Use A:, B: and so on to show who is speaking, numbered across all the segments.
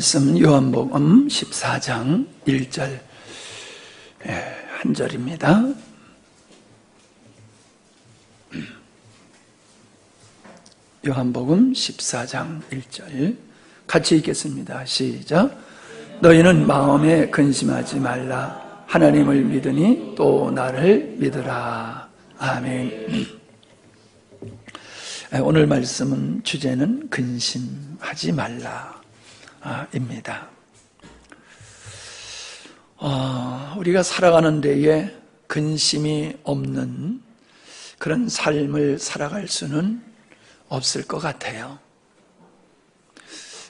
A: 말씀은 요한복음 14장 1절 한 절입니다. 요한복음 14장 1절 같이 읽겠습니다. 시작. 너희는 마음에 근심하지 말라. 하나님을 믿으니 또 나를 믿으라. 아멘. 오늘 말씀은 주제는 근심하지 말라 입니다. 우리가 살아가는 데에 근심이 없는 그런 삶을 살아갈 수는 없을 것 같아요.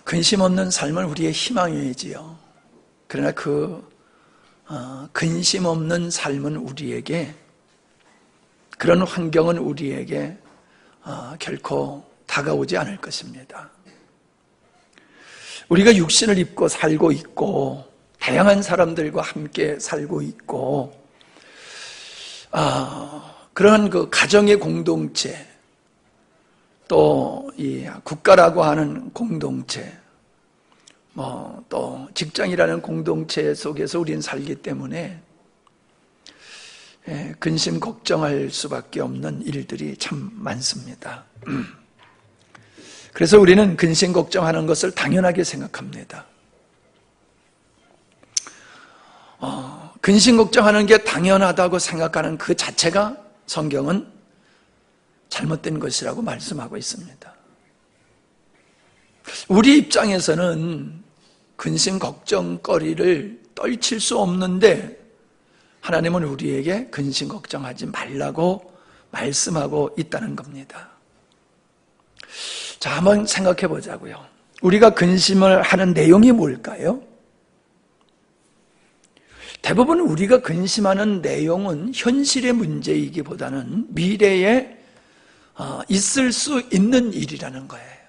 A: 근심 없는 삶은 우리의 희망이지요. 그러나 그 근심 없는 삶은 우리에게, 그런 환경은 우리에게 결코 다가오지 않을 것입니다. 우리가 육신을 입고 살고 있고 다양한 사람들과 함께 살고 있고 그런 그 가정의 공동체, 또 이 국가라고 하는 공동체, 또 직장이라는 공동체 속에서 우리는 살기 때문에 근심 걱정할 수밖에 없는 일들이 참 많습니다. 그래서 우리는 근심 걱정하는 것을 당연하게 생각합니다. 근심 걱정하는 게 당연하다고 생각하는 그 자체가 성경은 잘못된 것이라고 말씀하고 있습니다. 우리 입장에서는 근심 걱정거리를 떨칠 수 없는데 하나님은 우리에게 근심 걱정하지 말라고 말씀하고 있다는 겁니다. 자, 한번 생각해 보자고요. 우리가 근심을 하는 내용이 뭘까요? 대부분 우리가 근심하는 내용은 현실의 문제이기보다는 미래에 있을 수 있는 일이라는 거예요.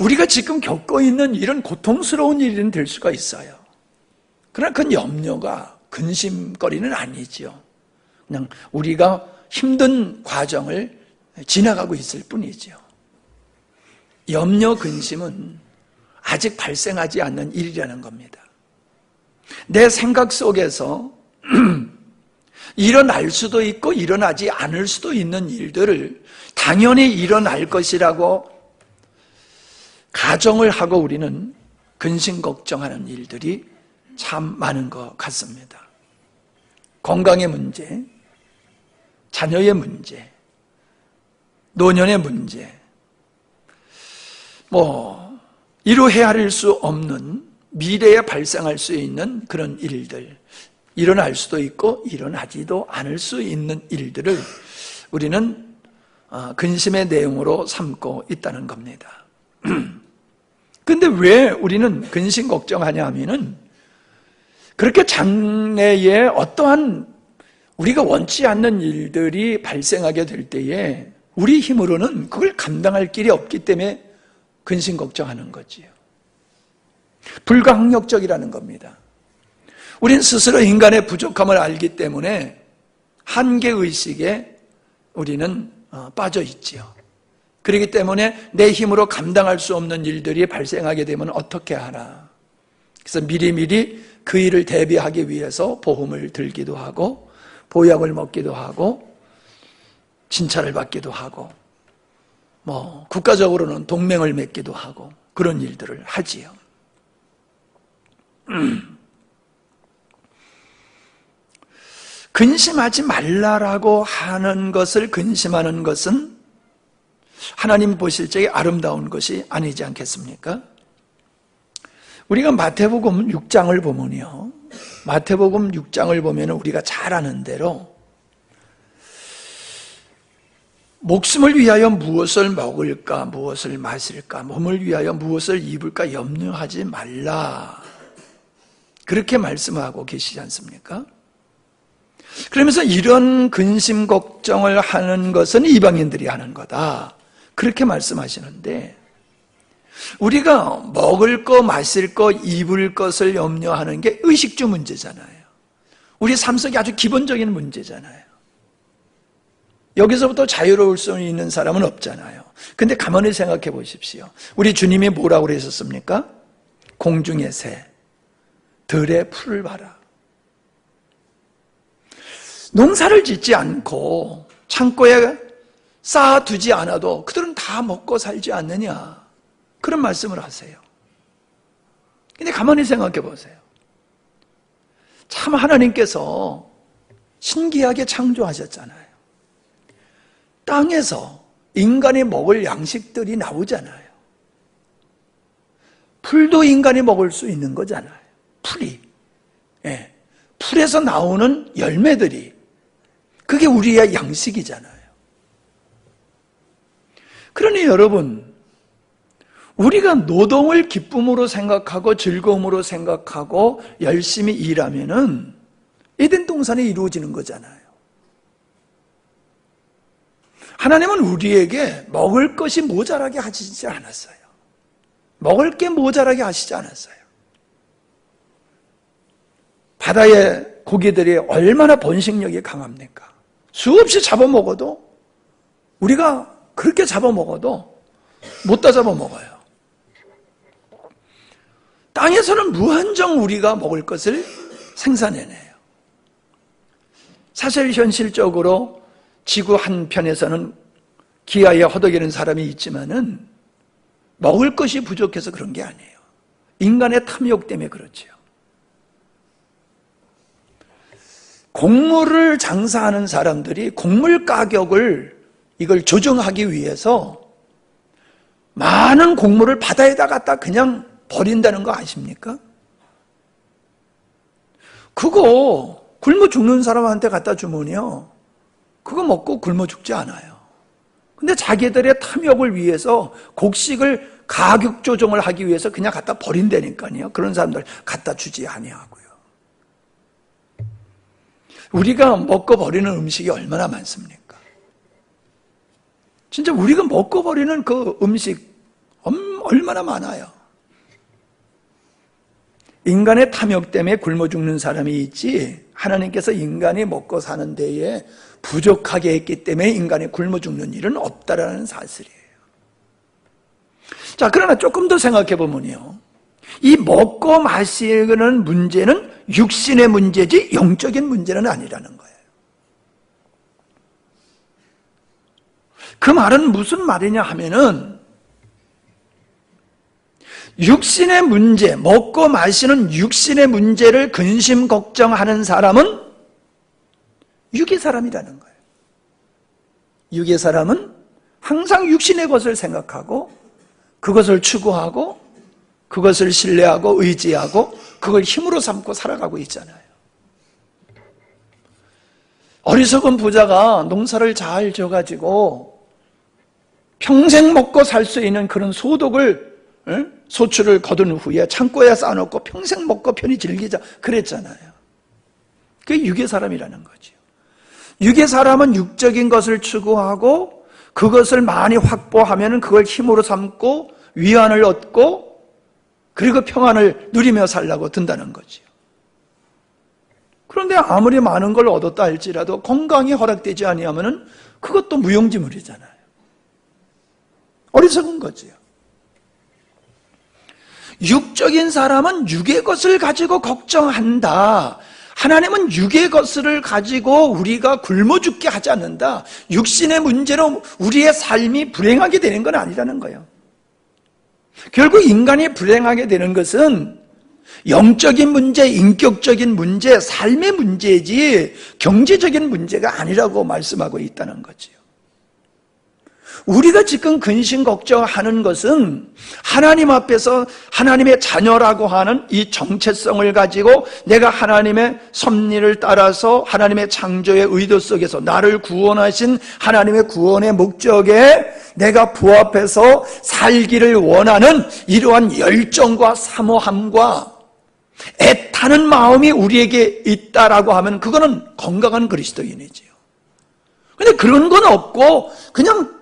A: 우리가 지금 겪고 있는 일은 고통스러운 일은 될 수가 있어요. 그러나 그 염려가 근심거리는 아니지요. 그냥 우리가 힘든 과정을 지나가고 있을 뿐이지요. 염려, 근심은 아직 발생하지 않는 일이라는 겁니다. 내 생각 속에서 일어날 수도 있고 일어나지 않을 수도 있는 일들을 당연히 일어날 것이라고 가정을 하고 우리는 근심 걱정하는 일들이 참 많은 것 같습니다. 건강의 문제, 자녀의 문제, 노년의 문제, 이루 헤아릴 수 없는 미래에 발생할 수 있는 그런 일들, 일어날 수도 있고 일어나지도 않을 수 있는 일들을 우리는 근심의 내용으로 삼고 있다는 겁니다. 근데 왜 우리는 근심 걱정하냐 하면은 그렇게 장래에 어떠한 우리가 원치 않는 일들이 발생하게 될 때에 우리 힘으로는 그걸 감당할 길이 없기 때문에 근심 걱정하는 거지요. 불가항력적이라는 겁니다. 우린 스스로 인간의 부족함을 알기 때문에 한계의식에 우리는 빠져 있지요. 그렇기 때문에 내 힘으로 감당할 수 없는 일들이 발생하게 되면 어떻게 하나. 그래서 미리미리 그 일을 대비하기 위해서 보험을 들기도 하고 보약을 먹기도 하고 진찰을 받기도 하고 국가적으로는 동맹을 맺기도 하고 그런 일들을 하지요. 근심하지 말라라고 하는 것을 근심하는 것은 하나님 보실 적에 아름다운 것이 아니지 않겠습니까? 우리가 마태복음 6장을 보면요, 마태복음 6장을 보면 우리가 잘 아는 대로 목숨을 위하여 무엇을 먹을까, 무엇을 마실까, 몸을 위하여 무엇을 입을까 염려하지 말라, 그렇게 말씀하고 계시지 않습니까? 그러면서 이런 근심 걱정을 하는 것은 이방인들이 하는 거다, 그렇게 말씀하시는데, 우리가 먹을 거, 마실 거, 입을 것을 염려하는 게 의식주 문제잖아요. 우리 삶 속에 아주 기본적인 문제잖아요. 여기서부터 자유로울 수 있는 사람은 없잖아요. 근데 가만히 생각해 보십시오. 우리 주님이 뭐라고 그러셨습니까? 공중의 새, 들의 풀을 봐라. 농사를 짓지 않고 창고에 쌓아두지 않아도 그들은 다 먹고 살지 않느냐, 그런 말씀을 하세요. 근데 가만히 생각해 보세요. 참 하나님께서 신기하게 창조하셨잖아요. 땅에서 인간이 먹을 양식들이 나오잖아요. 풀도 인간이 먹을 수 있는 거잖아요. 풀이. 예. 풀에서 나오는 열매들이, 그게 우리의 양식이잖아요. 그러니 여러분, 우리가 노동을 기쁨으로 생각하고 즐거움으로 생각하고 열심히 일하면은 에덴 동산이 이루어지는 거잖아요. 하나님은 우리에게 먹을 것이 모자라게 하시지 않았어요. 먹을 게 모자라게 하시지 않았어요. 바다의 고기들이 얼마나 번식력이 강합니까? 수없이 잡아먹어도, 우리가 그렇게 잡아먹어도 못 다 잡아먹어요. 땅에서는 무한정 우리가 먹을 것을 생산해내요. 사실 현실적으로 지구 한편에서는 기아에 허덕이는 사람이 있지만은 먹을 것이 부족해서 그런 게 아니에요. 인간의 탐욕 때문에 그렇죠. 곡물을 장사하는 사람들이 곡물 가격을 이걸 조정하기 위해서 많은 곡물을 바다에다 갖다 그냥 버린다는 거 아십니까? 그거 굶어 죽는 사람한테 갖다 주면요, 그거 먹고 굶어 죽지 않아요. 근데 자기들의 탐욕을 위해서 곡식을 가격 조정을 하기 위해서 그냥 갖다 버린다니까요. 그런 사람들 갖다 주지 아니하고요. 우리가 먹고 버리는 음식이 얼마나 많습니까? 진짜 우리가 먹고 버리는 그 음식 얼마나 많아요. 인간의 탐욕 때문에 굶어 죽는 사람이 있지, 하나님께서 인간이 먹고 사는 데에 부족하게 했기 때문에 인간이 굶어 죽는 일은 없다라는 사실이에요. 자, 그러나 조금 더 생각해 보면요, 이 먹고 마시는 문제는 육신의 문제지 영적인 문제는 아니라는 거예요. 그 말은 무슨 말이냐 하면은, 육신의 문제, 먹고 마시는 육신의 문제를 근심 걱정하는 사람은 육의 사람이라는 거예요. 육의 사람은 항상 육신의 것을 생각하고 그것을 추구하고 그것을 신뢰하고 의지하고 그걸 힘으로 삼고 살아가고 있잖아요. 어리석은 부자가 농사를 잘 져가지고 평생 먹고 살 수 있는 그런 소출을 거둔 후에 창고에 쌓아놓고 평생 먹고 편히 즐기자 그랬잖아요. 그게 육의 사람이라는 거죠. 육의 사람은 육적인 것을 추구하고 그것을 많이 확보하면 그걸 힘으로 삼고 위안을 얻고 그리고 평안을 누리며 살라고 든다는 거죠. 그런데 아무리 많은 걸 얻었다 할지라도 건강이 허락되지 아니하면 그것도 무용지물이잖아요. 어리석은 거지요. 육적인 사람은 육의 것을 가지고 걱정한다. 하나님은 육의 것을 가지고 우리가 굶어 죽게 하지 않는다. 육신의 문제로 우리의 삶이 불행하게 되는 건 아니라는 거예요. 결국 인간이 불행하게 되는 것은 영적인 문제, 인격적인 문제, 삶의 문제지 경제적인 문제가 아니라고 말씀하고 있다는 거지요. 우리가 지금 근심 걱정하는 것은 하나님 앞에서 하나님의 자녀라고 하는 이 정체성을 가지고 내가 하나님의 섭리를 따라서 하나님의 창조의 의도 속에서 나를 구원하신 하나님의 구원의 목적에 내가 부합해서 살기를 원하는 이러한 열정과 사모함과 애타는 마음이 우리에게 있다라고 하면 그거는 건강한 그리스도인이지요. 근데 그런 건 없고 그냥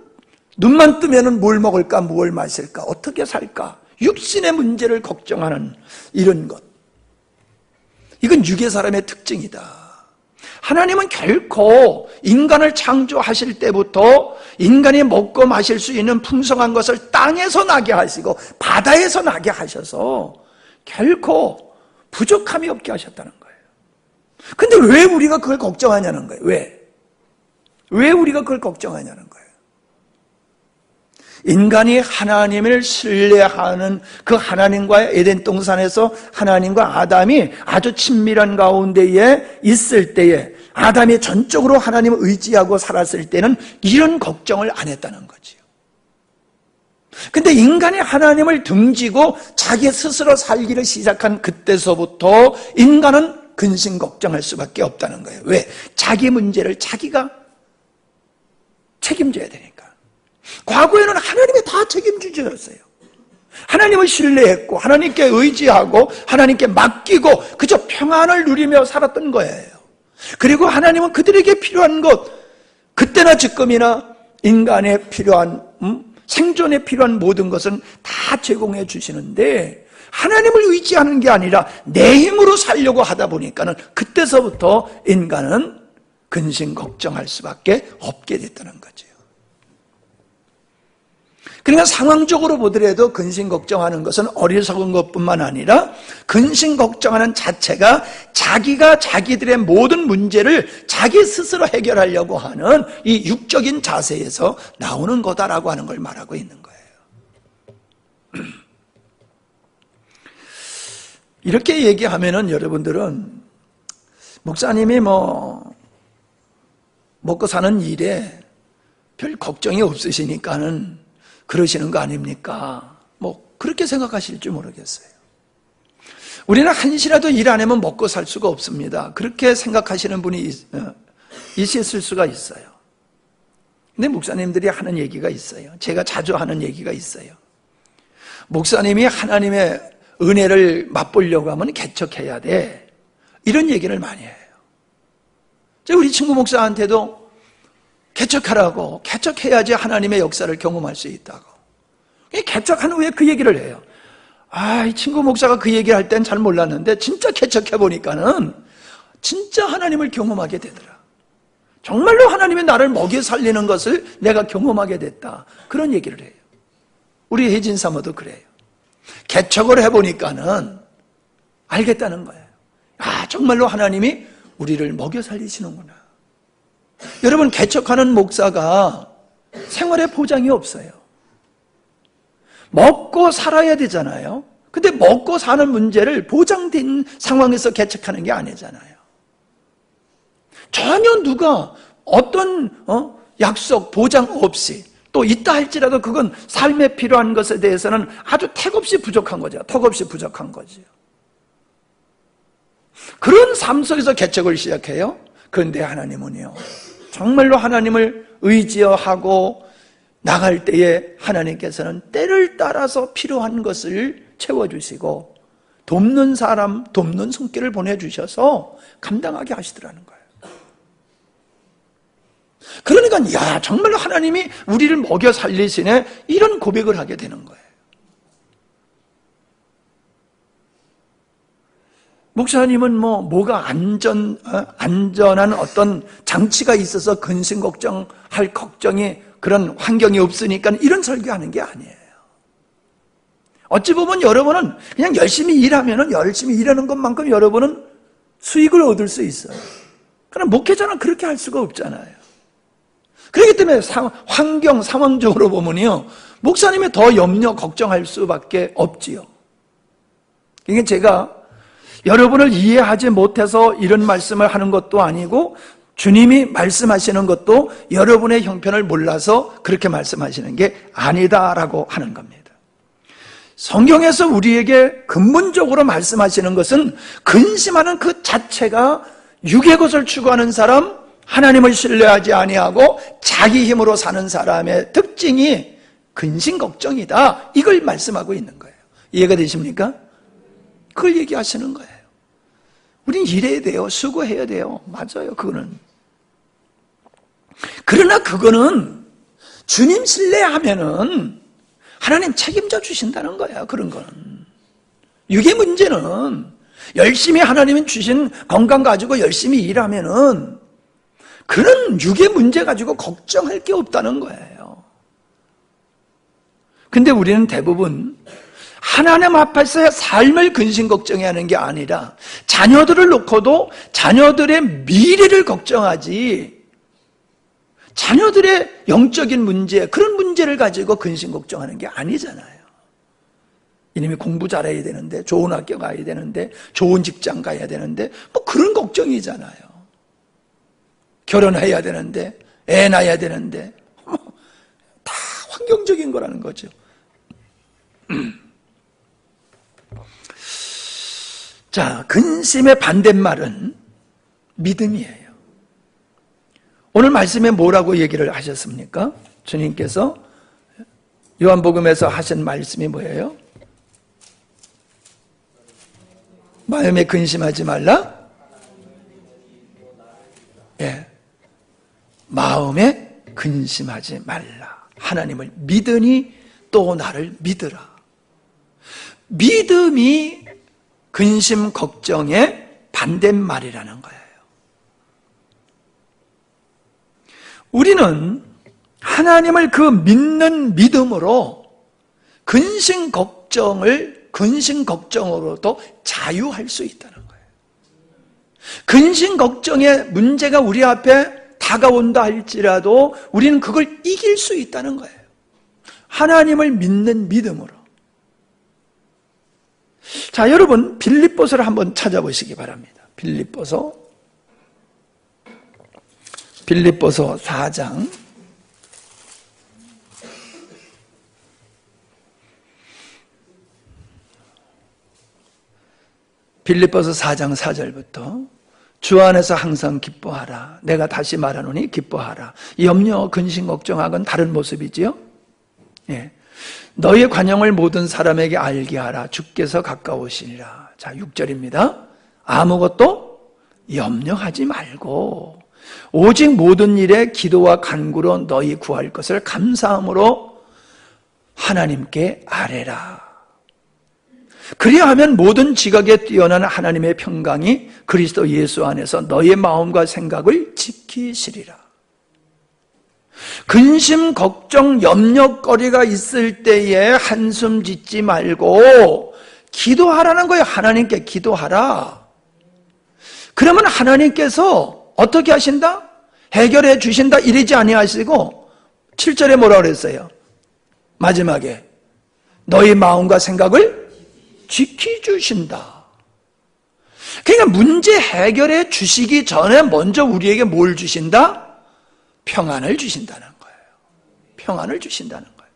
A: 눈만 뜨면은 뭘 먹을까, 뭘 마실까, 어떻게 살까, 육신의 문제를 걱정하는 이런 것. 이건 육의 사람의 특징이다. 하나님은 결코 인간을 창조하실 때부터 인간이 먹고 마실 수 있는 풍성한 것을 땅에서 나게 하시고 바다에서 나게 하셔서 결코 부족함이 없게 하셨다는 거예요. 근데 왜 우리가 그걸 걱정하냐는 거예요. 왜 우리가 그걸 걱정하냐는 거예요. 인간이 하나님을 신뢰하는 그 하나님과의 에덴 동산에서 하나님과 아담이 아주 친밀한 가운데에 있을 때에 아담이 전적으로 하나님을 의지하고 살았을 때는 이런 걱정을 안 했다는 거지요. 근데 인간이 하나님을 등지고 자기 스스로 살기를 시작한 그때서부터 인간은 근심 걱정할 수밖에 없다는 거예요. 왜? 자기 문제를 자기가 책임져야 되니까. 과거에는 하나님이 다 책임지셨어요. 하나님을 신뢰했고 하나님께 의지하고 하나님께 맡기고 그저 평안을 누리며 살았던 거예요. 그리고 하나님은 그들에게 필요한 것, 그때나 지금이나 인간에 필요한 생존에 필요한 모든 것은 다 제공해 주시는데 하나님을 의지하는 게 아니라 내 힘으로 살려고 하다 보니까는 그때서부터 인간은 근심 걱정할 수밖에 없게 됐다는 거죠. 그러니까 상황적으로 보더라도 근심 걱정하는 것은 어리석은 것뿐만 아니라 근심 걱정하는 자체가 자기가 자기들의 모든 문제를 자기 스스로 해결하려고 하는 이 육적인 자세에서 나오는 거다라고 하는 걸 말하고 있는 거예요. 이렇게 얘기하면은 여러분들은 목사님이 먹고 사는 일에 별 걱정이 없으시니까는 그러시는 거 아닙니까? 그렇게 생각하실지 모르겠어요. 우리는 한시라도 일 안 하면 먹고 살 수가 없습니다. 그렇게 생각하시는 분이 있을 수가 있어요. 근데 목사님들이 하는 얘기가 있어요. 제가 자주 하는 얘기가 있어요. 목사님이 하나님의 은혜를 맛보려고 하면 개척해야 돼. 이런 얘기를 많이 해요. 우리 친구 목사한테도 개척하라고, 개척해야지 하나님의 역사를 경험할 수 있다고. 개척한 후에 그 얘기를 해요. 이 친구 목사가 그 얘기를 할 땐 잘 몰랐는데 진짜 개척해보니까는 진짜 하나님을 경험하게 되더라. 정말로 하나님이 나를 먹여 살리는 것을 내가 경험하게 됐다. 그런 얘기를 해요. 우리 혜진 사모도 그래요. 개척을 해보니까는 알겠다는 거예요. 정말로 하나님이 우리를 먹여 살리시는구나. 여러분, 개척하는 목사가 생활에 보장이 없어요. 먹고 살아야 되잖아요. 근데 먹고 사는 문제를 보장된 상황에서 개척하는 게 아니잖아요. 전혀 누가 어떤 약속, 보장 없이 또 있다 할지라도 그건 삶에 필요한 것에 대해서는 아주 택없이 부족한 거죠. 턱없이 부족한 거죠. 그런 삶 속에서 개척을 시작해요. 그런데 하나님은요, 정말로 하나님을 의지하고 나갈 때에 하나님께서는 때를 따라서 필요한 것을 채워주시고 돕는 사람, 돕는 손길을 보내주셔서 감당하게 하시더라는 거예요. 그러니까 정말로 하나님이 우리를 먹여 살리시네, 이런 고백을 하게 되는 거예요. 목사님은 뭐가 안전한 어떤 장치가 있어서 근심 걱정할 걱정이 그런 환경이 없으니까 이런 설교하는 게 아니에요. 어찌 보면 여러분은 그냥 열심히 일하면은 열심히 일하는 것만큼 여러분은 수익을 얻을 수 있어요. 그러나 목회자는 그렇게 할 수가 없잖아요. 그렇기 때문에 환경, 상황적으로 보면요, 목사님이 더 염려, 걱정할 수밖에 없지요. 그러니까 제가 여러분을 이해하지 못해서 이런 말씀을 하는 것도 아니고 주님이 말씀하시는 것도 여러분의 형편을 몰라서 그렇게 말씀하시는 게 아니다라고 하는 겁니다. 성경에서 우리에게 근본적으로 말씀하시는 것은 근심하는 그 자체가 육의 것을 추구하는 사람, 하나님을 신뢰하지 아니하고 자기 힘으로 사는 사람의 특징이 근심 걱정이다, 이걸 말씀하고 있는 거예요. 이해가 되십니까? 그걸 얘기하시는 거예요. 우린 일해야 돼요. 수고해야 돼요. 맞아요. 그거는. 그러나 그거는 주님 신뢰하면은 하나님 책임져 주신다는 거예요. 그런 거는. 육의 문제는 열심히 하나님이 주신 건강 가지고 열심히 일하면은 그런 육의 문제 가지고 걱정할 게 없다는 거예요. 근데 우리는 대부분 하나님 앞에서 삶을 근심 걱정하는 게 아니라 자녀들을 놓고도 자녀들의 미래를 걱정하지, 자녀들의 영적인 문제, 그런 문제를 가지고 근심 걱정하는 게 아니잖아요. 이놈이 공부 잘해야 되는데, 좋은 학교 가야 되는데, 좋은 직장 가야 되는데, 뭐 그런 걱정이잖아요. 결혼해야 되는데, 애 낳아야 되는데, 다 환경적인 거라는 거죠. 자, 근심의 반대말은 믿음이에요. 오늘 말씀에 뭐라고 얘기를 하셨습니까? 주님께서 요한복음에서 하신 말씀이 뭐예요? 마음에 근심하지 말라? 예. 마음에 근심하지 말라. 하나님을 믿으니 또 나를 믿으라. 믿음이 근심 걱정의 반대말이라는 거예요. 우리는 하나님을 그 믿는 믿음으로 근심 걱정으로도 자유할 수 있다는 거예요. 근심 걱정의 문제가 우리 앞에 다가온다 할지라도 우리는 그걸 이길 수 있다는 거예요. 하나님을 믿는 믿음으로. 자, 여러분 빌립보서를 한번 찾아보시기 바랍니다. 빌립보서 4장 빌립보서 4장 4절부터 주 안에서 항상 기뻐하라. 내가 다시 말하노니 기뻐하라. 염려, 근심, 걱정하건 다른 모습이지요. 예. 너의 관용을 모든 사람에게 알게 하라. 주께서 가까우시니라. 자, 6절입니다. 아무것도 염려하지 말고 오직 모든 일에 기도와 간구로 너희 구할 것을 감사함으로 하나님께 아뢰라. 그리하면 모든 지각에 뛰어난 하나님의 평강이 그리스도 예수 안에서 너의 마음과 생각을 지키시리라. 근심, 걱정, 염려거리가 있을 때에 한숨 짓지 말고 기도하라는 거예요. 하나님께 기도하라. 그러면 하나님께서 어떻게 하신다? 해결해 주신다 이러지 아니하시고 7절에 뭐라고 그랬어요? 마지막에 너희 마음과 생각을 지켜주신다. 그러니까 문제 해결해 주시기 전에 먼저 우리에게 뭘 주신다? 평안을 주신다는 거예요. 평안을 주신다는 거예요.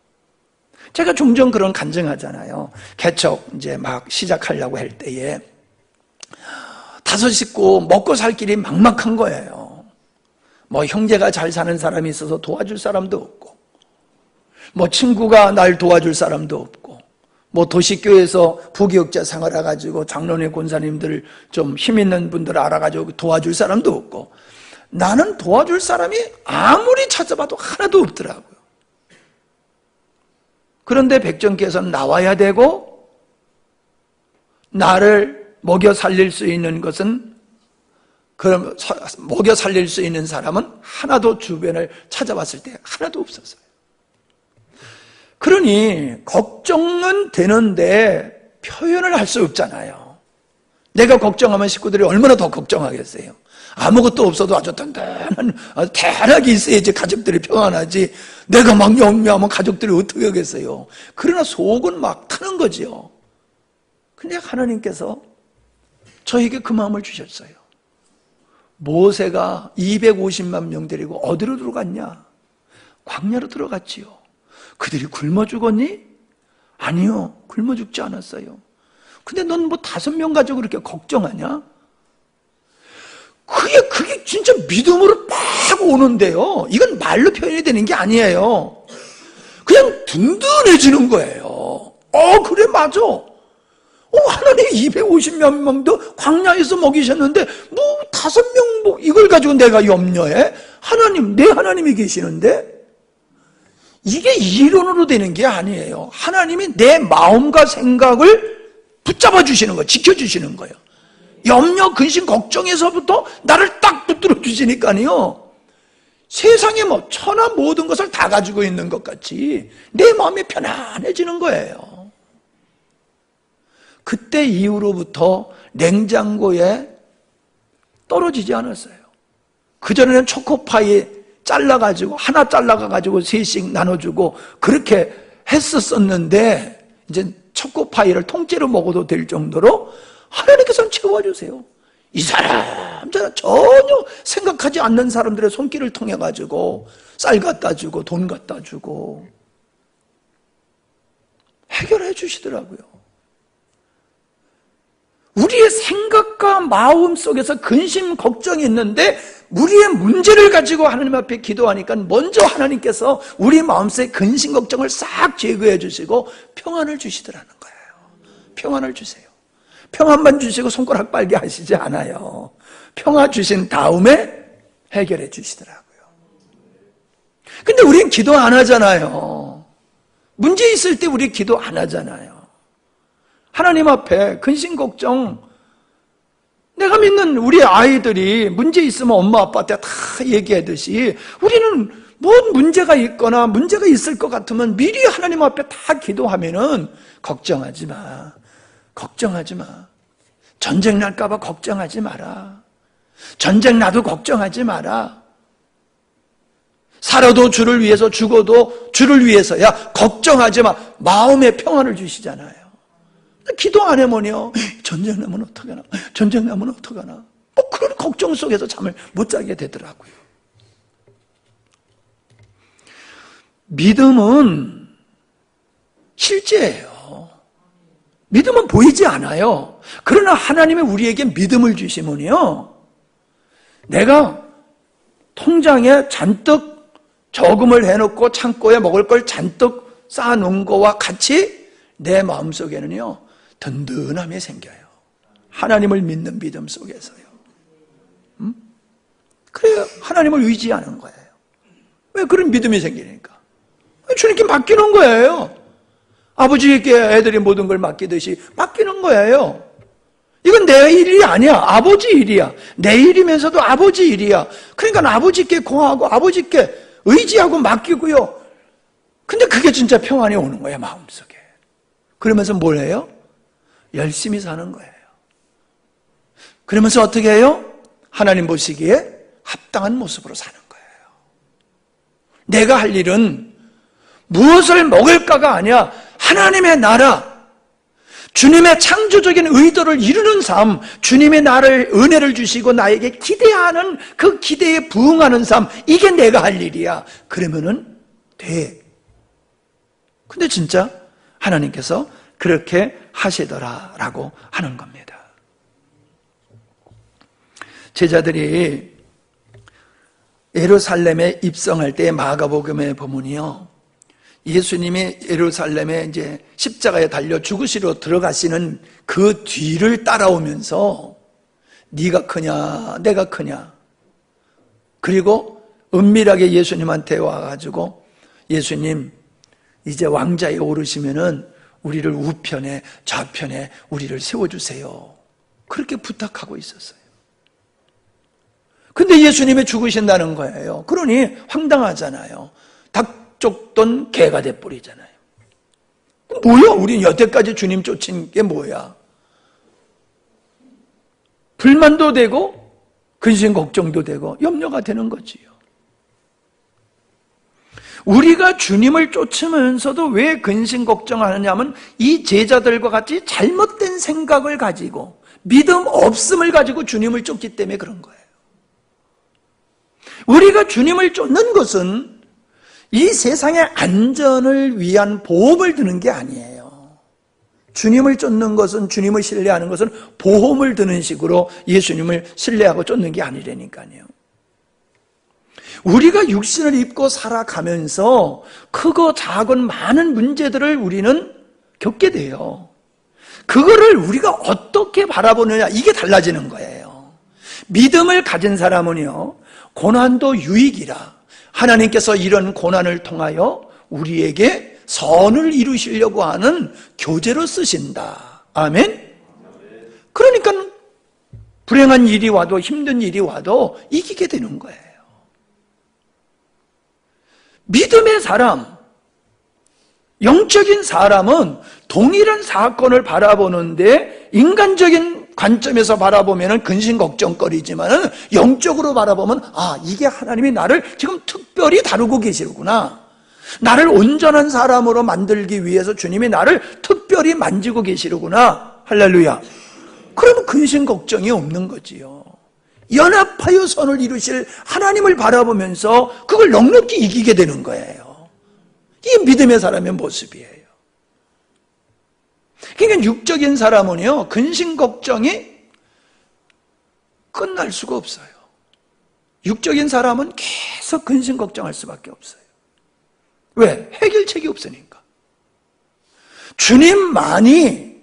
A: 제가 종종 그런 간증하잖아요. 개척 이제 막 시작하려고 할 때에 5 식구 먹고 살 길이 막막한 거예요. 뭐 형제가 잘 사는 사람이 있어서 도와줄 사람도 없고, 뭐 친구가 날 도와줄 사람도 없고, 뭐 도시교회에서 부교육자 생활해가지고 장로님 권사님들 좀 힘있는 분들 알아가지고 도와줄 사람도 없고, 나는 도와줄 사람이 아무리 찾아봐도 하나도 없더라고요. 그런데 백정께서는 나와야 되고 나를 먹여 살릴 수 있는 것은, 그럼 먹여 살릴 수 있는 사람은 하나도 주변을 찾아봤을 때 하나도 없었어요. 그러니 걱정은 되는데 표현을 할 수 없잖아요. 내가 걱정하면 식구들이 얼마나 더 걱정하겠어요. 아무것도 없어도 아주 단단한, 아주 대단하게 있어야지 가족들이 평안하지. 내가 막 염려하면 가족들이 어떻게 하겠어요. 그러나 속은 막 타는 거지요. 근데 하나님께서 저에게 그 마음을 주셨어요. 모세가 250만 명 데리고 어디로 들어갔냐? 광야로 들어갔지요. 그들이 굶어 죽었니? 아니요, 굶어 죽지 않았어요. 근데 넌 뭐 5명 가지고 그렇게 걱정하냐? 그게 진짜 믿음으로 막 오는데요. 이건 말로 표현이 되는 게 아니에요. 그냥 든든해지는 거예요. 그래, 맞아. 하나님 250몇 명도 광야에서 먹이셨는데, 뭐 5명 뭐 이걸 가지고 내가 염려해? 하나님, 내 하나님이 계시는데? 이게 이론으로 되는 게 아니에요. 하나님이 내 마음과 생각을 붙잡아 주시는 거예요. 지켜주시는 거예요. 염려, 근심, 걱정에서부터 나를 딱 붙들어 주시니까요. 세상에 뭐 천하 모든 것을 다 가지고 있는 것 같이 내 마음이 편안해지는 거예요. 그때 이후로부터 냉장고에 떨어지지 않았어요. 그전에는 초코파이 잘라가지고 하나 잘라가지고 셋씩 나눠주고 그렇게 했었었는데 이제 초코파이를 통째로 먹어도 될 정도로 하나님께서는 채워주세요. 이 사람 전혀 생각하지 않는 사람들의 손길을 통해 가지고 쌀 갖다 주고 돈 갖다 주고 해결해 주시더라고요. 우리의 생각과 마음 속에서 근심, 걱정이 있는데 우리의 문제를 가지고 하나님 앞에 기도하니까 먼저 하나님께서 우리 마음속의 근심, 걱정을 싹 제거해 주시고 평안을 주시더라는 거예요. 평안을 주세요. 평안만 주시고 손가락 빨게 하시지 않아요. 평화 주신 다음에 해결해 주시더라고요. 근데 우린 기도 안 하잖아요. 문제 있을 때 우리 기도 안 하잖아요. 하나님 앞에 근심 걱정, 내가 믿는 우리 아이들이 문제 있으면 엄마 아빠한테 다 얘기하듯이 우리는 뭔 문제가 있거나 문제가 있을 것 같으면 미리 하나님 앞에 다 기도하면은 걱정하지 마. 걱정하지 마. 전쟁 날까 봐 걱정하지 마라. 전쟁 나도 걱정하지 마라. 살아도 주를 위해서 죽어도 주를 위해서야 걱정하지 마. 마음의 평안을 주시잖아요. 기도 안 해보면요, 전쟁 나면 어떡하나, 전쟁 나면 어떡하나, 뭐 그런 걱정 속에서 잠을 못 자게 되더라고요. 믿음은 실제예요. 믿음은 보이지 않아요. 그러나 하나님이 우리에게 믿음을 주시면요, 내가 통장에 잔뜩 저금을 해놓고 창고에 먹을 걸 잔뜩 쌓아놓은 거와 같이 내 마음속에는요 든든함이 생겨요. 하나님을 믿는 믿음 속에서요. 그래야 하나님을 의지하는 거예요. 왜 그런 믿음이 생기니까? 주님께 맡기는 거예요. 아버지께 애들이 모든 걸 맡기듯이 맡기는 거예요. 이건 내 일이 아니야. 아버지 일이야. 내 일이면서도 아버지 일이야. 그러니까 아버지께 공하고 아버지께 의지하고 맡기고요. 근데 그게 진짜 평안이 오는 거예요, 마음속에. 그러면서 뭘 해요? 열심히 사는 거예요. 그러면서 어떻게 해요? 하나님 보시기에 합당한 모습으로 사는 거예요. 내가 할 일은 무엇을 먹을까가 아니야. 하나님의 나라, 주님의 창조적인 의도를 이루는 삶, 주님의 나를 은혜를 주시고 나에게 기대하는 그 기대에 부응하는 삶, 이게 내가 할 일이야. 그러면은 돼. 근데 진짜 하나님께서 그렇게 하시더라라고 하는 겁니다. 제자들이 예루살렘에 입성할 때 마가복음에 보면요, 예수님이 예루살렘에 이제 십자가에 달려 죽으시러 들어가시는 그 뒤를 따라오면서 네가 크냐 내가 크냐, 그리고 은밀하게 예수님한테 와가지고 예수님 이제 왕자에 오르시면은 우리를 우편에 좌편에 우리를 세워주세요, 그렇게 부탁하고 있었어요. 근데 예수님이 죽으신다는 거예요. 그러니 황당하잖아요. 닭 쫓던 개가 돼버리잖아요. 뭐야? 우린 여태까지 주님 쫓은 게 뭐야? 불만도 되고 근심 걱정도 되고 염려가 되는 거지요. 우리가 주님을 쫓으면서도 왜 근심 걱정하느냐면 이 제자들과 같이 잘못된 생각을 가지고 믿음 없음을 가지고 주님을 쫓기 때문에 그런 거예요. 우리가 주님을 쫓는 것은 이 세상의 안전을 위한 보험을 드는 게 아니에요. 주님을 쫓는 것은, 주님을 신뢰하는 것은 보험을 드는 식으로 예수님을 신뢰하고 쫓는 게 아니라니까요. 우리가 육신을 입고 살아가면서 크고 작은 많은 문제들을 우리는 겪게 돼요. 그거를 우리가 어떻게 바라보느냐, 이게 달라지는 거예요. 믿음을 가진 사람은요, 고난도 유익이라 하나님께서 이런 고난을 통하여 우리에게 선을 이루시려고 하는 교재로 쓰신다. 아멘? 그러니까 불행한 일이 와도 힘든 일이 와도 이기게 되는 거예요. 믿음의 사람, 영적인 사람은 동일한 사건을 바라보는데 인간적인 관점에서 바라보면 근심 걱정거리지만 영적으로 바라보면 이게 하나님이 나를 지금 특별히 다루고 계시구나. 나를 온전한 사람으로 만들기 위해서 주님이 나를 특별히 만지고 계시구나. 할렐루야. 그러면 근심 걱정이 없는 거지요. 연합하여 선을 이루실 하나님을 바라보면서 그걸 넉넉히 이기게 되는 거예요. 이게 믿음의 사람의 모습이에요. 그러니까 육적인 사람은요, 근심 걱정이 끝날 수가 없어요. 육적인 사람은 계속 근심 걱정할 수밖에 없어요. 왜? 해결책이 없으니까. 주님만이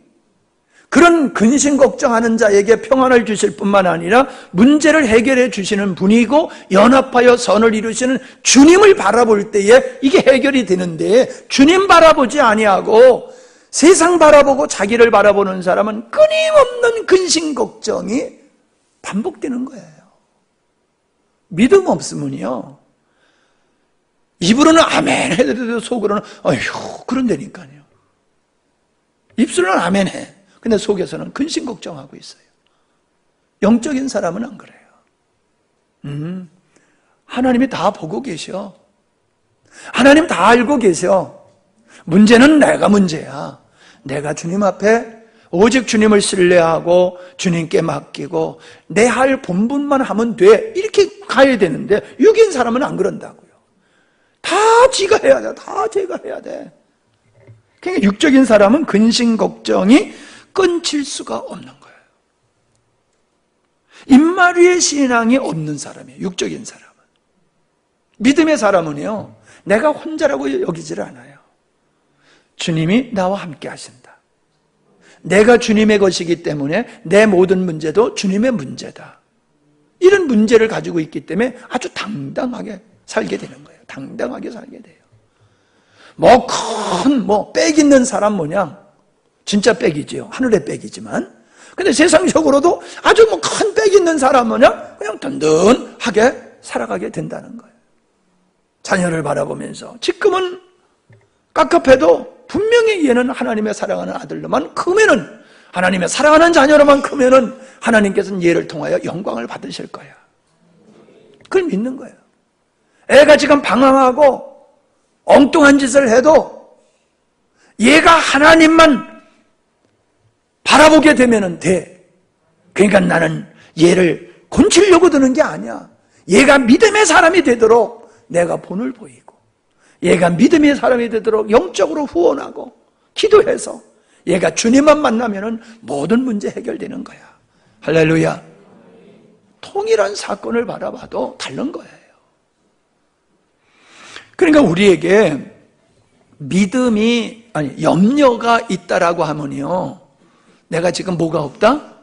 A: 그런 근심 걱정하는 자에게 평안을 주실 뿐만 아니라 문제를 해결해 주시는 분이고 연합하여 선을 이루시는 주님을 바라볼 때에 이게 해결이 되는데, 주님 바라보지 아니하고 세상 바라보고 자기를 바라보는 사람은 끊임없는 근심 걱정이 반복되는 거예요. 믿음 없으면요, 입으로는 아멘 해도 속으로는 어휴 그런다니까요. 입술로는 아멘 해. 근데 속에서는 근심 걱정하고 있어요. 영적인 사람은 안 그래요. 하나님이 다 보고 계셔. 하나님 다 알고 계셔. 문제는 내가 문제야. 내가 주님 앞에 오직 주님을 신뢰하고 주님께 맡기고 내 할 본분만 하면 돼. 이렇게 가야 되는데 육인 사람은 안 그런다고요. 다 지가 해야 돼. 다 제가 해야 돼. 그러니까 육적인 사람은 근심 걱정이 끊칠 수가 없는 거예요. 입마리의 신앙이 없는 사람이에요. 육적인 사람은. 믿음의 사람은요, 내가 혼자라고 여기지를 않아요. 주님이 나와 함께 하신다. 내가 주님의 것이기 때문에 내 모든 문제도 주님의 문제다. 이런 문제를 가지고 있기 때문에 아주 당당하게 살게 되는 거예요. 당당하게 살게 돼요. 빽 있는 사람 모양, 진짜 빽이지요. 하늘의 빽이지만. 근데 세상적으로도 아주 큰 빽 있는 사람 모양 그냥 든든하게 살아가게 된다는 거예요. 자녀를 바라보면서 지금은 깝깝해도 분명히 얘는 하나님의 사랑하는 아들로만 크면은, 하나님의 사랑하는 자녀로만 크면은 하나님께서는 얘를 통하여 영광을 받으실 거야. 그걸 믿는 거예요. 애가 지금 방황하고 엉뚱한 짓을 해도 얘가 하나님만 바라보게 되면 돼. 그러니까 나는 얘를 곤치려고 드는 게 아니야. 얘가 믿음의 사람이 되도록 내가 본을 보이고, 얘가 믿음의 사람이 되도록 영적으로 후원하고 기도해서 얘가 주님만 만나면 모든 문제 해결되는 거야. 할렐루야. 통일한 사건을 바라봐도 다른 거예요. 그러니까 우리에게 염려가 있다라고 하면요, 내가 지금 뭐가 없다?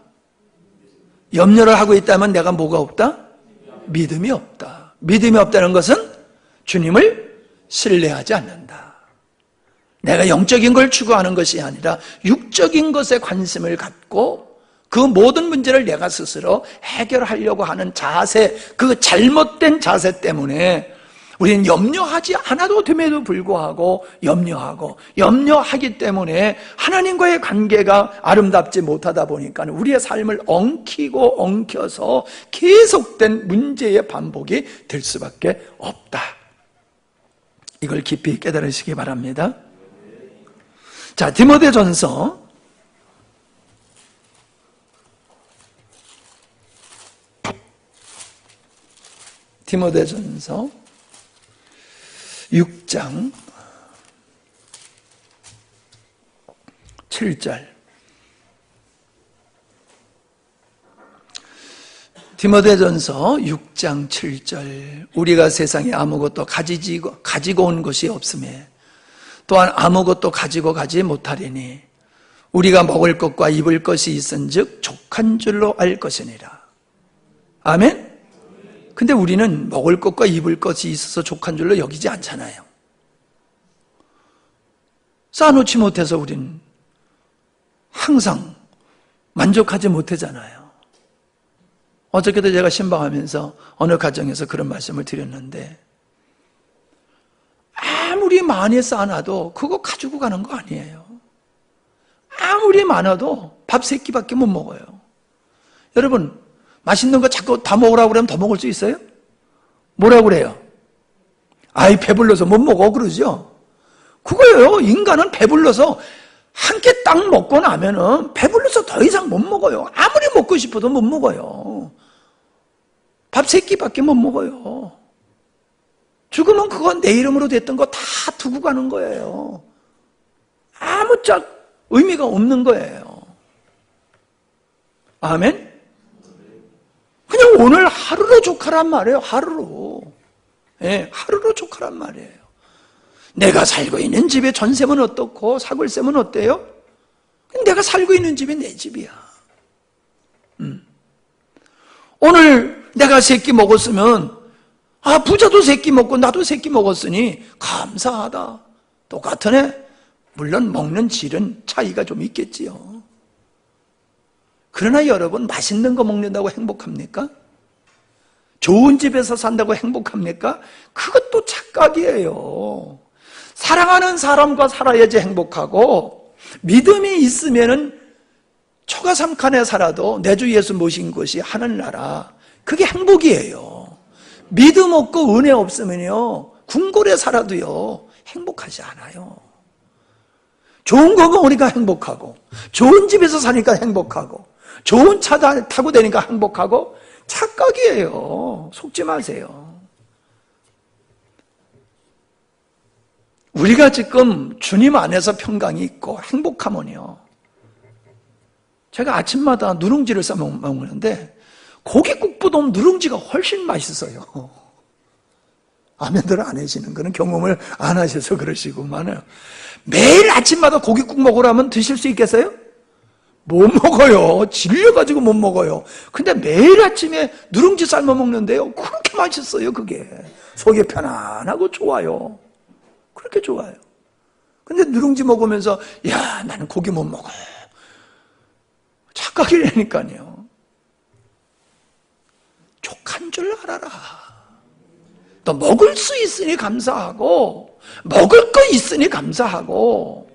A: 염려를 하고 있다면 내가 뭐가 없다? 믿음이 없다. 믿음이 없다는 것은 주님을 신뢰하지 않는다. 내가 영적인 걸 추구하는 것이 아니라 육적인 것에 관심을 갖고 그 모든 문제를 내가 스스로 해결하려고 하는 자세, 그 잘못된 자세 때문에 우리는 염려하지 않아도 됨에도 불구하고 염려하기 때문에 하나님과의 관계가 아름답지 못하다 보니까 우리의 삶을 엉켜서 계속된 문제의 반복이 될 수밖에 없다. 이걸 깊이 깨달으시기 바랍니다. 자, 디모데전서 6장 7절. 디모데전서 6장 7절. 우리가 세상에 아무것도 가지고 온 것이 없음에 또한 아무것도 가지고 가지 못하리니 우리가 먹을 것과 입을 것이 있은즉 족한 줄로 알 것이니라. 아멘? 근데 우리는 먹을 것과 입을 것이 있어서 족한 줄로 여기지 않잖아요. 쌓아놓지 못해서 우리는 항상 만족하지 못하잖아요. 어저께도 제가 신방하면서 어느 가정에서 그런 말씀을 드렸는데, 아무리 많이 쌓아놔도 그거 가지고 가는 거 아니에요. 아무리 많아도 밥 3끼밖에 못 먹어요. 여러분, 맛있는 거 자꾸 다 먹으라고 그러면 더 먹을 수 있어요? 뭐라고 그래요? 아이, 배불러서 못 먹어 그러죠? 그거예요. 인간은 배불러서 한 끼 딱 먹고 나면은 배불러서 더 이상 못 먹어요. 아무리 먹고 싶어도 못 먹어요. 밥 3끼밖에 못 먹어요. 죽으면 그건 내 이름으로 됐던 거 다 두고 가는 거예요. 아무짝 의미가 없는 거예요. 아멘? 그냥 오늘 하루로 족하란 말이에요. 하루로. 예, 하루로 족하란 말이에요. 내가 살고 있는 집의 전세면 어떻고 사골세면 어때요? 내가 살고 있는 집이 내 집이야. 오늘 내가 3끼 먹었으면 부자도 3끼 먹고 나도 3끼 먹었으니 감사하다. 똑같으네. 물론 먹는 질은 차이가 좀 있겠지요. 그러나 여러분, 맛있는 거 먹는다고 행복합니까? 좋은 집에서 산다고 행복합니까? 그것도 착각이에요. 사랑하는 사람과 살아야지 행복하고, 믿음이 있으면은 초가삼칸에 살아도 내 주 예수 모신 것이 하늘나라, 그게 행복이에요. 믿음 없고 은혜 없으면요, 궁궐에 살아도요 행복하지 않아요. 좋은 거 먹으니까 행복하고, 좋은 집에서 사니까 행복하고, 좋은 차 타고 다니니까 행복하고, 착각이에요. 속지 마세요. 우리가 지금 주님 안에서 평강이 있고 행복하면요, 제가 아침마다 누룽지를 싸 먹는데 고깃국보다 누룽지가 훨씬 맛있어요. 아멘들 안 하시는 거는 경험을 안 하셔서 그러시구만요. 매일 아침마다 고깃국 먹으라면 드실 수 있겠어요? 못 먹어요. 질려가지고 못 먹어요. 근데 매일 아침에 누룽지 삶아 먹는데요, 그렇게 맛있어요. 그게 속이 편안하고 좋아요. 그렇게 좋아요. 근데 누룽지 먹으면서 야, 나는 고기 못 먹어, 착각이라니까요. 족한 줄 알아라. 또 먹을 수 있으니 감사하고, 먹을 거 있으니 감사하고,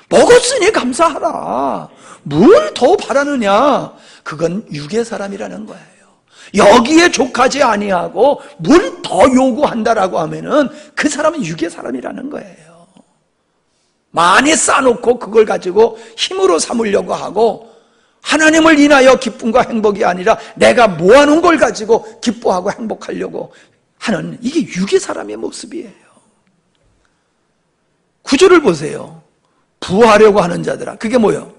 A: 먹었으니 감사하라. 뭘 더 바라느냐? 그건 육의 사람이라는 거예요. 여기에 족하지 아니하고 뭘 더 요구한다라고 하면은 그 사람은 육의 사람이라는 거예요. 많이 쌓아놓고 그걸 가지고 힘으로 삼으려고 하고, 하나님을 인하여 기쁨과 행복이 아니라 내가 모아놓은 걸 가지고 기뻐하고 행복하려고 하는, 이게 육의 사람의 모습이에요. 구절을 보세요. 부하려고 하는 자들아. 그게 뭐예요?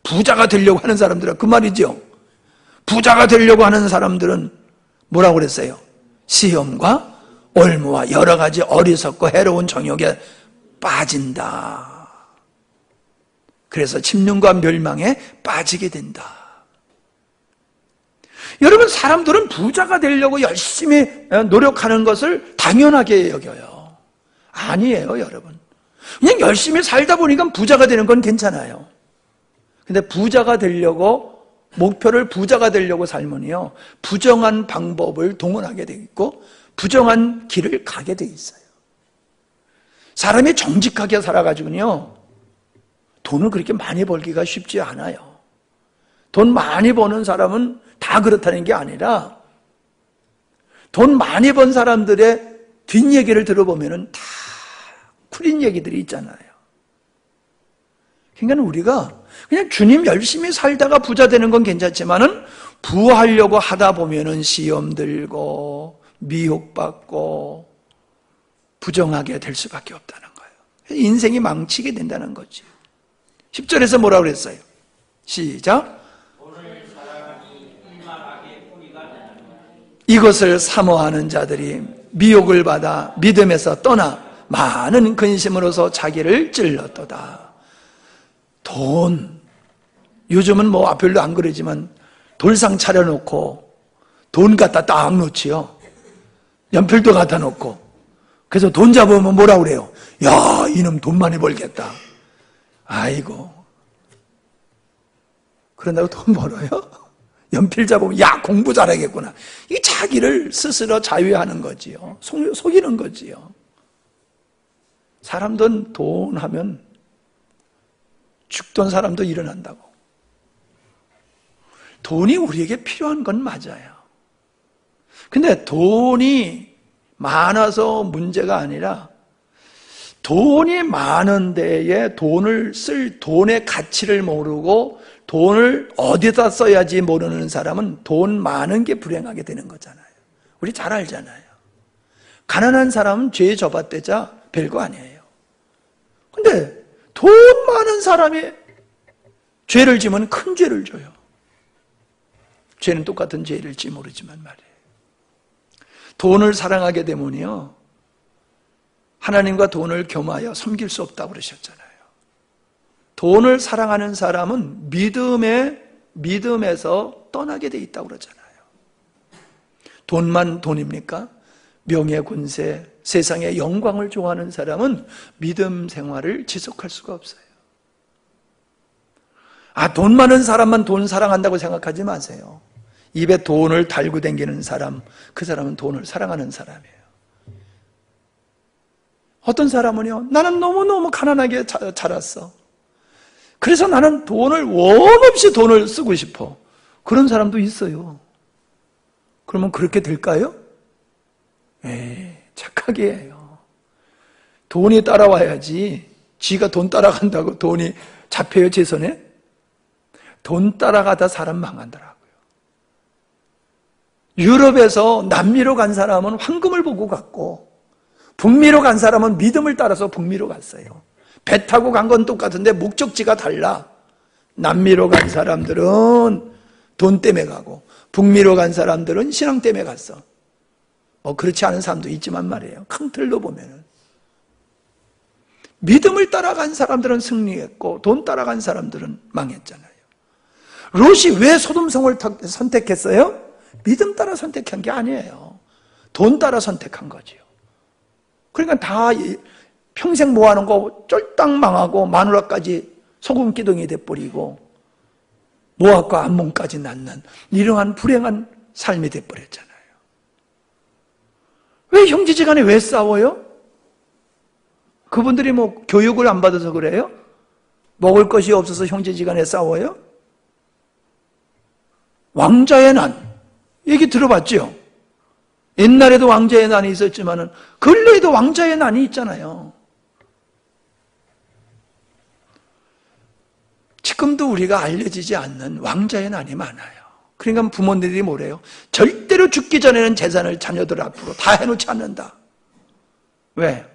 A: 부자가 되려고 하는 사람들아, 그 말이죠. 부자가 되려고 하는 사람들은 뭐라고 그랬어요? 시험과 올무와 여러 가지 어리석고 해로운 정욕에 빠진다. 그래서 침륜과 멸망에 빠지게 된다. 여러분, 사람들은 부자가 되려고 열심히 노력하는 것을 당연하게 여겨요. 아니에요, 여러분. 그냥 열심히 살다 보니까 부자가 되는 건 괜찮아요. 근데 부자가 되려고, 목표를 부자가 되려고 살면요, 부정한 방법을 동원하게 돼 있고 부정한 길을 가게 돼 있어요. 사람이 정직하게 살아가지고요, 돈을 그렇게 많이 벌기가 쉽지 않아요. 돈 많이 버는 사람은 다 그렇다는 게 아니라, 돈 많이 번 사람들의 뒷얘기를 들어보면 다 풀린 얘기들이 있잖아요. 그러니까 우리가 그냥 주님 열심히 살다가 부자 되는 건 괜찮지만은, 부하려고 하다 보면은 시험 들고 미혹받고 부정하게 될 수밖에 없다는 거예요. 인생이 망치게 된다는 거죠. 10절에서 뭐라고 그랬어요? 시작. 이것을 사모하는 자들이 미혹을 받아 믿음에서 떠나 많은 근심으로서 자기를 찔렀도다. 돈, 요즘은 뭐 별로 안 그러지만 돌상 차려놓고 돈 갖다 딱 놓지요. 연필도 갖다 놓고. 그래서 돈 잡으면 뭐라고 그래요? 야, 이놈 돈 많이 벌겠다. 아이고, 그런다고 돈 벌어요? 연필 잡으면 야 공부 잘하겠구나. 이 자기를 스스로 자유하는 거지요. 속이는 거지요. 사람들은 돈 하면 죽던 사람도 일어난다고. 돈이 우리에게 필요한 건 맞아요. 근데 돈이 많아서 문제가 아니라 돈이 많은 데에 돈을 쓸 돈의 가치를 모르고 돈을 어디다 써야지 모르는 사람은 돈 많은 게 불행하게 되는 거잖아요. 우리 잘 알잖아요. 가난한 사람은 죄에 접어대자 별거 아니에요. 근데 돈 많은 사람이 죄를 지면 큰 죄를 져요. 죄는 똑같은 죄일지 모르지만 말이에요. 돈을 사랑하게 되면요, 하나님과 돈을 겸하여 섬길 수 없다고 그러셨잖아요. 돈을 사랑하는 사람은 믿음에서 떠나게 돼 있다고 그러잖아요. 돈만 돈입니까? 명예, 권세, 세상의 영광을 좋아하는 사람은 믿음 생활을 지속할 수가 없어요. 돈 많은 사람만 돈 사랑한다고 생각하지 마세요. 입에 돈을 달고 다니는 사람, 그 사람은 돈을 사랑하는 사람이에요. 어떤 사람은요, 나는 너무너무 가난하게 자랐어. 그래서 나는 원 없이 돈을 쓰고 싶어. 그런 사람도 있어요. 그러면 그렇게 될까요? 착하게 해요. 돈이 따라와야지. 지가 돈 따라간다고 돈이 잡혀요, 제 손에? 돈 따라가다 사람 망한다라고요. 유럽에서 남미로 간 사람은 황금을 보고 갔고, 북미로 간 사람은 믿음을 따라서 북미로 갔어요. 배 타고 간 건 똑같은데 목적지가 달라. 남미로 간 사람들은 돈 때문에 가고, 북미로 간 사람들은 신앙 때문에 갔어. 그렇지 않은 사람도 있지만 말이에요. 큰 틀로 보면은. 믿음을 따라간 사람들은 승리했고, 돈 따라간 사람들은 망했잖아요. 롯이 왜 소돔성을 선택했어요? 믿음 따라 선택한 게 아니에요. 돈 따라 선택한 거지요. 그러니까 다 평생 모아놓은 거 쫄딱 망하고 마누라까지 소금 기둥이 돼버리고 모압과 암몬까지 낳는 이러한 불행한 삶이 돼버렸잖아요. 왜 형제지간에 왜 싸워요? 그분들이 교육을 안 받아서 그래요? 먹을 것이 없어서 형제지간에 싸워요? 왕자의 난 얘기 들어봤죠? 옛날에도 왕자의 난이 있었지만은 근래에도 왕자의 난이 있잖아요. 지금도 우리가 알려지지 않는 왕자의 난이 많아요. 그러니까 부모님들이 뭐래요? 절대로 죽기 전에는 재산을 자녀들 앞으로 다 해놓지 않는다. 왜?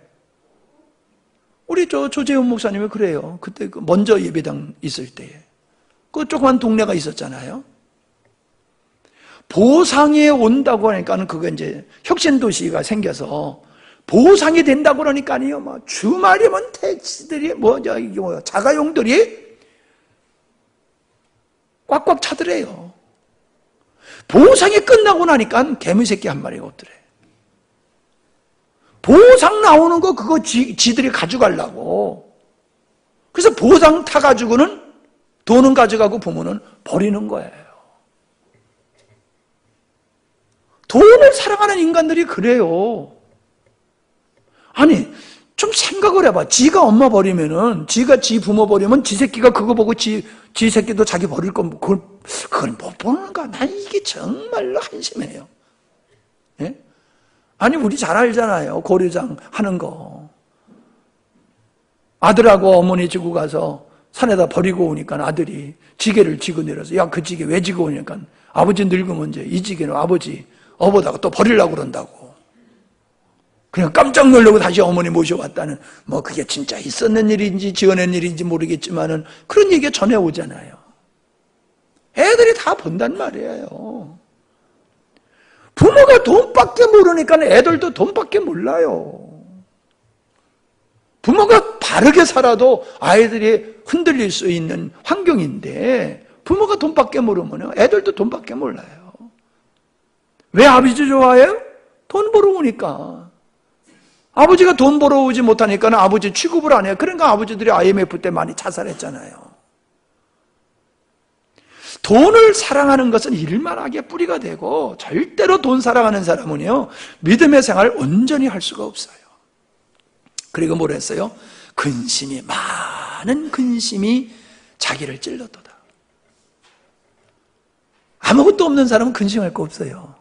A: 우리 조재훈 목사님이 그래요. 그때 먼저 예배당 있을 때에 그 조그만 동네가 있었잖아요. 보상이 온다고 하니까는 그거 이제 혁신도시가 생겨서 보상이 된다고 그러니까요. 주말이면 택시들이 자가용들이 꽉꽉 차더래요. 보상이 끝나고 나니까 개미새끼 한 마리가 없더래. 보상 나오는 거 그거 지들이 가져가려고. 그래서 보상 타가지고는 돈은 가져가고 부모는 버리는 거예요. 돈을 사랑하는 인간들이 그래요. 아니, 좀 생각을 해봐. 지가 엄마 버리면은, 지가 지 부모 버리면 지 새끼가 그거 보고 지 새끼도 자기 버릴 건, 그걸 못 보는가? 난 이게 정말로 한심해요. 예? 아니, 우리 잘 알잖아요. 고려장 하는 거. 아들하고 어머니 지고 가서 산에다 버리고 오니까 아들이 지게를 지고 내려서, 야, 그 지게 왜 지고 오니까 아버지 늙으면 이제 이 지게는 아버지 업어다가 또 버리려고 그런다고. 그냥 깜짝 놀라고 다시 어머니 모셔왔다는, 그게 진짜 있었는 일인지 지어낸 일인지 모르겠지만은 그런 얘기가 전해오잖아요. 애들이 다 본단 말이에요. 부모가 돈밖에 모르니까 애들도 돈밖에 몰라요. 부모가 바르게 살아도 아이들이 흔들릴 수 있는 환경인데 부모가 돈밖에 모르면 애들도 돈밖에 몰라요. 왜 아버지 좋아해요? 돈 벌어오니까. 아버지가 돈 벌어오지 못하니까 아버지 취급을 안 해요. 그러니까 아버지들이 IMF 때 많이 자살했잖아요. 돈을 사랑하는 것은 일만하게 뿌리가 되고 절대로 돈 사랑하는 사람은요 믿음의 생활을 온전히 할 수가 없어요. 그리고 뭘 했어요? 많은 근심이 자기를 찔렀도다. 아무것도 없는 사람은 근심할 거 없어요.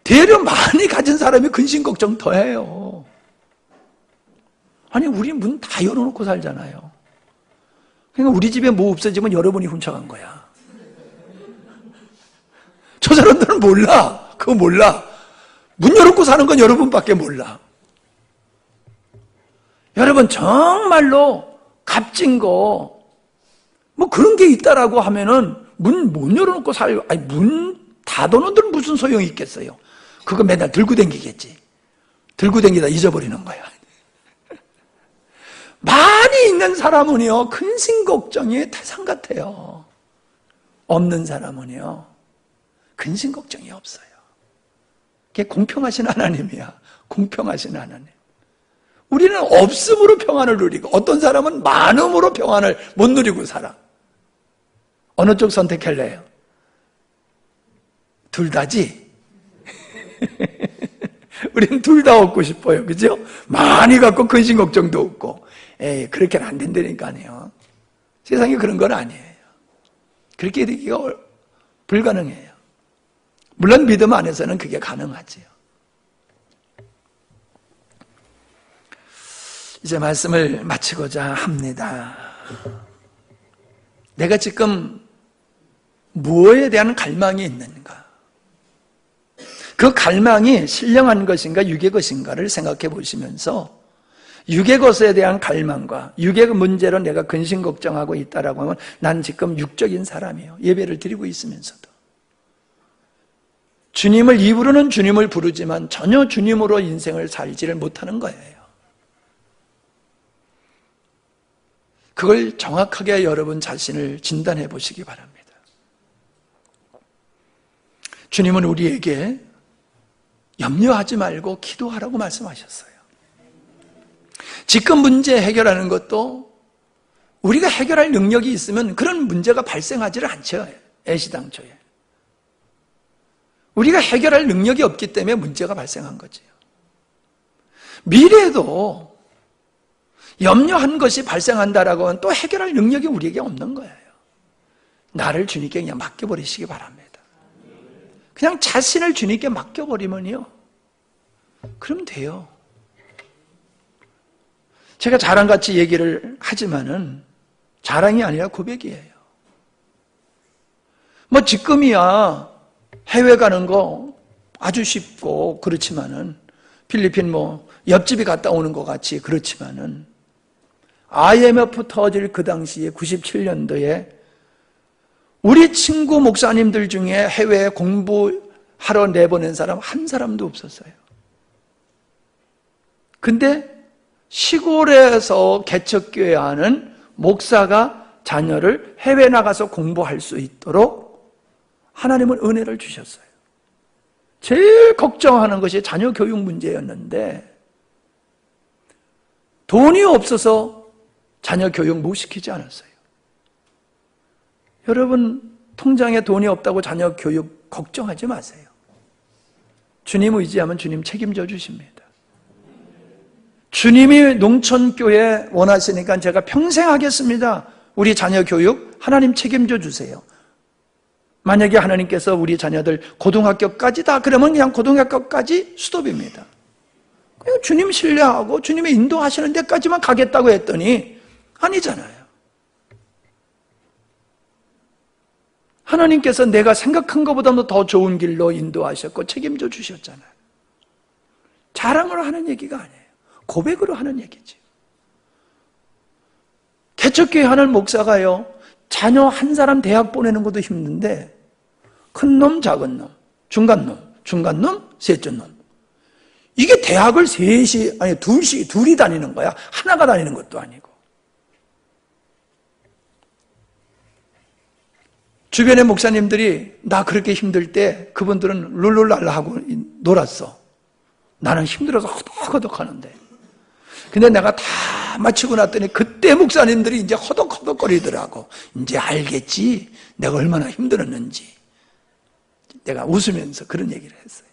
A: 대려 많이 가진 사람이 근심 걱정 더해요. 아니 우리 문 다 열어놓고 살잖아요. 그러니까 우리 집에 뭐 없어지면 여러분이 훔쳐간 거야. 저 사람들은 몰라. 그거 몰라. 문 열어놓고 사는 건 여러분밖에 몰라. 여러분 정말로 값진 거 뭐 그런 게 있다라고 하면은 문 못 열어놓고 살고, 아니 문 닫아놓은 무슨 소용이 있겠어요. 그거 맨날 들고 다니겠지. 들고 다니다 잊어버리는 거야. 많이 있는 사람은요 근심 걱정이 태산 같아요. 없는 사람은요 근심 걱정이 없어요. 그게 공평하신 하나님이야. 공평하신 하나님. 우리는 없음으로 평안을 누리고 어떤 사람은 많음으로 평안을 못 누리고 살아. 어느 쪽 선택할래요? 둘 다지? 우리는 둘 다 얻고 싶어요. 그죠? 많이 갖고 근심 걱정도 없고. 에이, 그렇게는 안 된다니까요. 세상에 그런 건 아니에요. 그렇게 되기가 불가능해요. 물론 믿음 안에서는 그게 가능하지요. 이제 말씀을 마치고자 합니다. 내가 지금 무엇에 대한 갈망이 있는가? 그 갈망이 신령한 것인가 육의 것인가를 생각해 보시면서 육의 것에 대한 갈망과 육의 문제로 내가 근심 걱정하고 있다라고 하면 난 지금 육적인 사람이에요. 예배를 드리고 있으면서도 주님을 입으로는 주님을 부르지만 전혀 주님으로 인생을 살지를 못하는 거예요. 그걸 정확하게 여러분 자신을 진단해 보시기 바랍니다. 주님은 우리에게 염려하지 말고 기도하라고 말씀하셨어요. 지금 문제 해결하는 것도 우리가 해결할 능력이 있으면 그런 문제가 발생하지를 않죠. 애시당초에. 우리가 해결할 능력이 없기 때문에 문제가 발생한 거지요. 미래에도 염려한 것이 발생한다라고 하면 또 해결할 능력이 우리에게 없는 거예요. 나를 주님께 그냥 맡겨버리시기 바랍니다. 그냥 자신을 주님께 맡겨버리면요 그럼 돼요. 제가 자랑같이 얘기를 하지만은 자랑이 아니라 고백이에요. 뭐 지금이야 해외 가는 거 아주 쉽고 그렇지만은 필리핀 뭐 옆집이 갔다 오는 것 같이 그렇지만은 IMF 터질 그 당시에 97년도에 우리 친구 목사님들 중에 해외에 공부하러 내보낸 사람 한 사람도 없었어요. 근데 시골에서 개척교회 하는 목사가 자녀를 해외 나가서 공부할 수 있도록 하나님은 은혜를 주셨어요. 제일 걱정하는 것이 자녀 교육 문제였는데 돈이 없어서 자녀 교육 못 시키지 않았어요. 여러분 통장에 돈이 없다고 자녀 교육 걱정하지 마세요. 주님 의지하면 주님 책임져 주십니다. 주님이 농촌교회 원하시니까 제가 평생 하겠습니다. 우리 자녀 교육 하나님 책임져 주세요. 만약에 하나님께서 우리 자녀들 고등학교까지다 그러면 그냥 고등학교까지 스톱입니다. 그냥 주님 신뢰하고 주님의 인도하시는 데까지만 가겠다고 했더니 아니잖아요. 하나님께서 내가 생각한 것보다도 더 좋은 길로 인도하셨고 책임져 주셨잖아요. 자랑으로 하는 얘기가 아니에요. 고백으로 하는 얘기지. 개척교회 하는 목사가요 자녀 한 사람 대학 보내는 것도 힘든데 큰 놈, 작은 놈, 중간 놈, 셋째 놈 이게 대학을 셋이 아니 둘이 다니는 거야. 하나가 다니는 것도 아니고. 주변의 목사님들이 나 그렇게 힘들 때 그분들은 룰루랄라 하고 놀았어. 나는 힘들어서 허덕허덕 하는데. 근데 내가 다 마치고 났더니 그때 목사님들이 이제 허덕허덕거리더라고. 이제 알겠지? 내가 얼마나 힘들었는지 내가 웃으면서 그런 얘기를 했어요.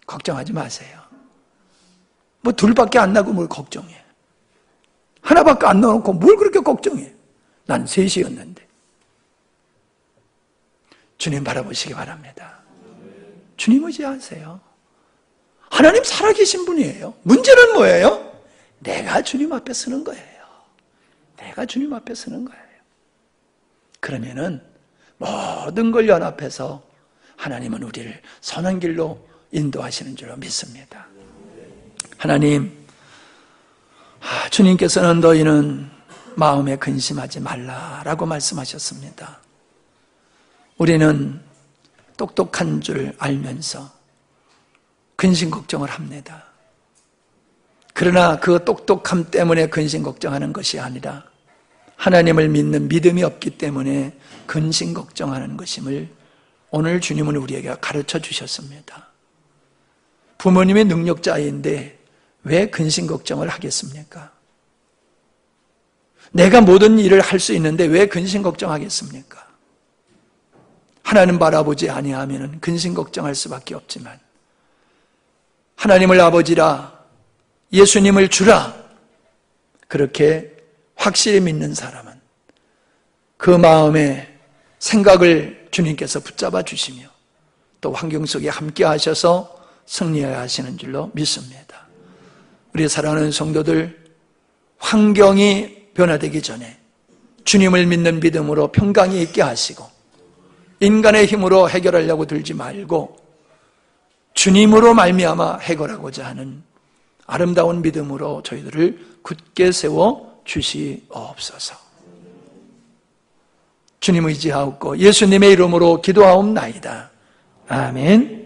A: 걱정하지 마세요. 뭐 둘밖에 안 나고 뭘 걱정해. 하나밖에 안 넣어놓고 뭘 그렇게 걱정해. 난 셋이었는데. 주님 바라보시기 바랍니다. 주님 의지하세요. 하나님 살아계신 분이에요. 문제는 뭐예요? 내가 주님 앞에 서는 거예요. 내가 주님 앞에 서는 거예요. 그러면은 모든 걸 연합해서 하나님은 우리를 선한 길로 인도하시는 줄로 믿습니다. 하나님, 주님께서는 너희는 마음에 근심하지 말라라고 말씀하셨습니다. 우리는 똑똑한 줄 알면서 근심 걱정을 합니다. 그러나 그 똑똑함 때문에 근심 걱정하는 것이 아니라 하나님을 믿는 믿음이 없기 때문에 근심 걱정하는 것임을 오늘 주님은 우리에게 가르쳐 주셨습니다. 부모님이 능력자인데 왜 근심 걱정을 하겠습니까? 내가 모든 일을 할 수 있는데 왜 근심 걱정하겠습니까? 하나님 바라보지 아니하면 근심 걱정할 수밖에 없지만 하나님을 아버지라 예수님을 주라 그렇게 확실히 믿는 사람은 그 마음의 생각을 주님께서 붙잡아 주시며 또 환경 속에 함께 하셔서 승리하여 하시는 줄로 믿습니다. 우리 사랑하는 성도들, 환경이 변화되기 전에 주님을 믿는 믿음으로 평강이 있게 하시고 인간의 힘으로 해결하려고 들지 말고 주님으로 말미암아 해결하고자 하는 아름다운 믿음으로 저희들을 굳게 세워 주시옵소서. 주님 의지하옵고 예수님의 이름으로 기도하옵나이다. 아멘.